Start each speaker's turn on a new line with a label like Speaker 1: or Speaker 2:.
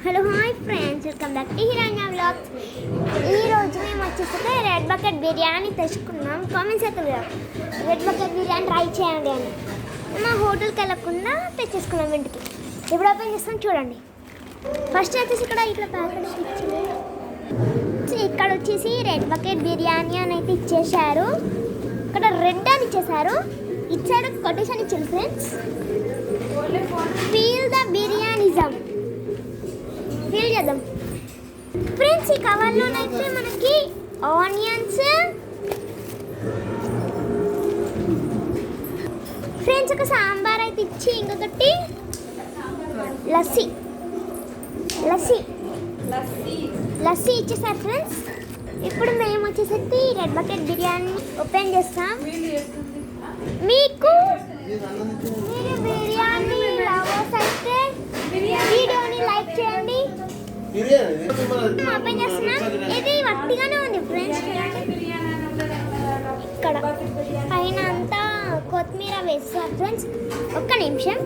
Speaker 1: Hello hi friends, welcome back to Hiranya vlogs. ఈరోజు మేము వచ్చేసి రెడ్ బకెట్ బిర్యానీ తెచ్చుకున్నాం. కామెంట్స్ అయితే రెడ్ బకెట్ బిర్యానీ ట్రై చేయండి అని మా హోటల్కి వెళ్ళకుండా తెచ్చేసుకున్నాం ఇంటికి. ఎప్పుడు ఓపెన్ చేస్తాం చూడండి. ఫస్ట్ వచ్చేసి ఇక్కడ ఇట్లా ప్యాకెట్ ఇచ్చింది. ఇక్కడ వచ్చేసి రెడ్ బకెట్ బిర్యానీ అని అయితే ఇచ్చేసారు. ఇక్కడ రెడ్ అని ఇచ్చేసారు. ఇటు సైడ్ కొటేషన్ ఇచ్చారు friends. Feel the biryanism. Feel చేద్దాం ఫ్రెండ్స్. ఈ కవర్లోనైతే మనకి ఆనియన్స్ ఫ్రెండ్స్, ఒక సాంబార్ అయితే ఇచ్చి ఇంకొకటి లస్సీ లస్సీ లస్సీ ఇచ్చేసారు ఫ్రెండ్స్. ఇప్పుడు మేము వచ్చేసరికి రెడ్ బకెట్ బిర్యానీ ఓపెన్ చేస్తాం. మీకు మీరు బిర్యానీ లవర్స్ అయితే వీడియోని లైక్ చేయండి. ఓపెన్ చేస్తున్నాం. ఇది వట్టిగానే ఉంది ఫ్రెండ్స్. ఇక్కడ పైన అంతా కొత్తిమీర వేస్తారు ఫ్రెండ్స్. ఒక్క నిమిషం.